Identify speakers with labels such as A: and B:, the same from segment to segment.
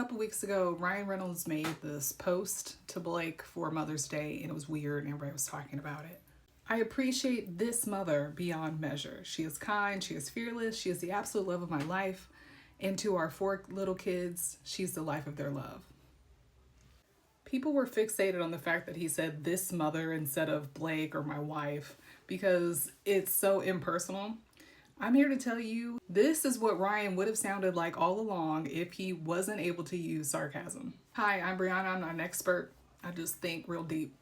A: couple weeks ago, Ryan Reynolds made this post to Blake for Mother's Day, and it was weird, and everybody was talking about it. I appreciate this mother beyond measure. She is kind, she is fearless, she is the absolute love of my life. And to our 4 little kids, she's the life of their love. People were fixated on the fact that he said this mother instead of Blake or my wife because it's so impersonal. I'm here to tell you, this is what Ryan would have sounded like all along if he wasn't able to use sarcasm. Hi, I'm Brianna. I'm not an expert. I just think real deep.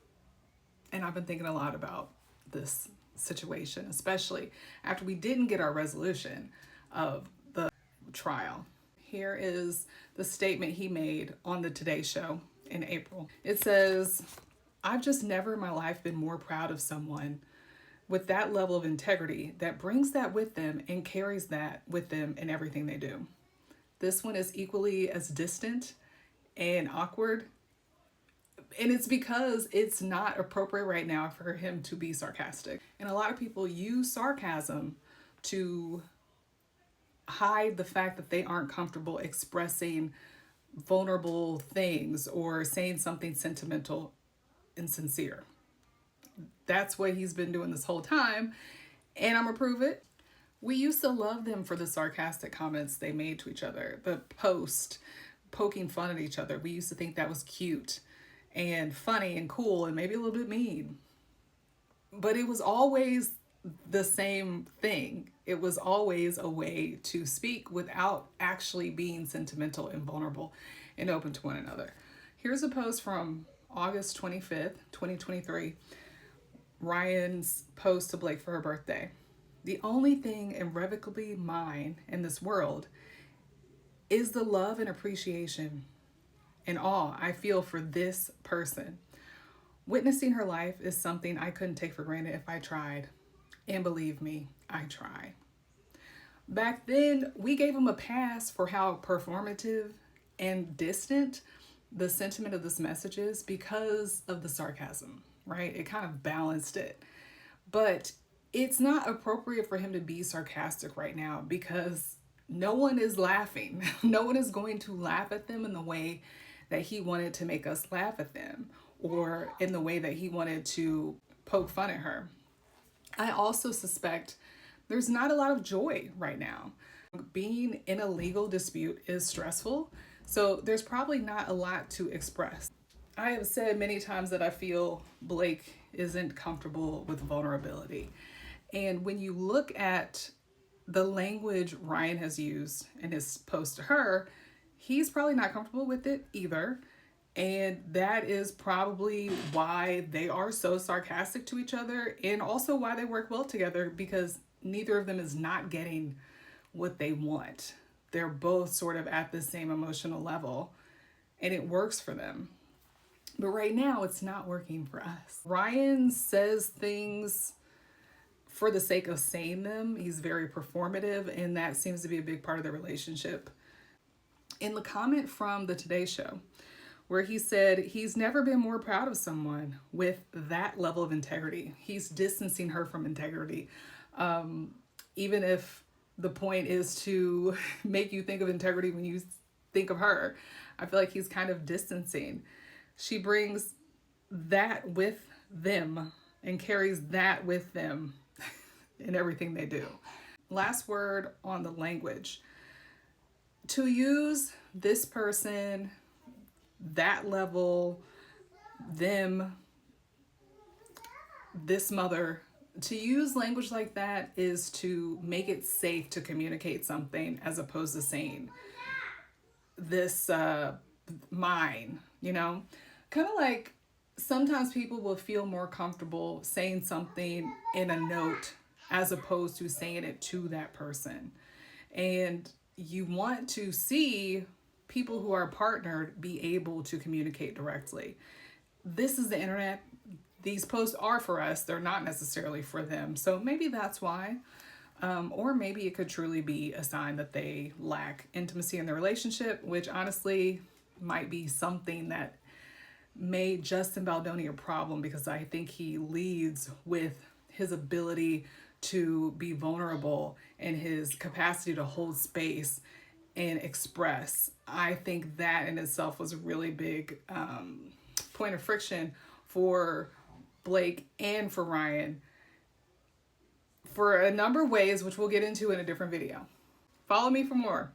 A: And I've been thinking a lot about this situation, especially after we didn't get our resolution of the trial. Here is the statement he made on the Today Show in April. It says, "I've just never in my life been more proud of someone with that level of integrity that brings that with them and carries that with them in everything they do. This one is equally as distant and awkward, and it's because it's not appropriate right now for him to be sarcastic. And a lot of people use sarcasm to hide the fact that they aren't comfortable expressing vulnerable things or saying something sentimental and sincere. That's what he's been doing this whole time, and I'm gonna prove it. We used to love them for the sarcastic comments they made to each other, the post poking fun at each other. We used to think that was cute and funny and cool and maybe a little bit mean. But it was always the same thing. It was always a way to speak without actually being sentimental and vulnerable and open to one another. Here's a post from August 25th, 2023. Ryan's post to Blake for her birthday. "The only thing irrevocably mine in this world is the love and appreciation and awe I feel for this person. Witnessing her life is something I couldn't take for granted if I tried. And believe me, I try." Back then, we gave him a pass for how performative and distant the sentiment of this message is because of the sarcasm, right? It kind of balanced it. But it's not appropriate for him to be sarcastic right now because no one is laughing. No one is going to laugh at them in the way that he wanted to make us laugh at them or in the way that he wanted to poke fun at her. I also suspect there's not a lot of joy right now. Being in a legal dispute is stressful, so there's probably not a lot to express. I have said many times that I feel Blake isn't comfortable with vulnerability. And when you look at the language Ryan has used in his post to her, he's probably not comfortable with it either. And that is probably why they are so sarcastic to each other and also why they work well together, because neither of them is not getting what they want. They're both sort of at the same emotional level and it works for them. But right now it's not working for us. Ryan says things for the sake of saying them. He's very performative, and that seems to be a big part of the relationship. In the comment from the Today Show, where he said he's never been more proud of someone with that level of integrity. He's distancing her from integrity. Even if the point is to make you think of integrity when you think of her, I feel like he's kind of distancing. She brings that with them and carries that with them in everything they do. Last word on the language. To use this person, that level, them, this mother, to use language like that is to make it safe to communicate something as opposed to saying this mine, you know? Kind of like sometimes people will feel more comfortable saying something in a note as opposed to saying it to that person. And you want to see people who are partnered be able to communicate directly. This is the internet. These posts are for us. They're not necessarily for them. So maybe that's why. Or maybe it could truly be a sign that they lack intimacy in their relationship, which honestly might be something that made Justin Baldoni a problem, because I think he leads with his ability to be vulnerable and his capacity to hold space and express. I think that in itself was a really big point of friction for Blake and for Ryan for a number of ways, which we'll get into in a different video. Follow me for more.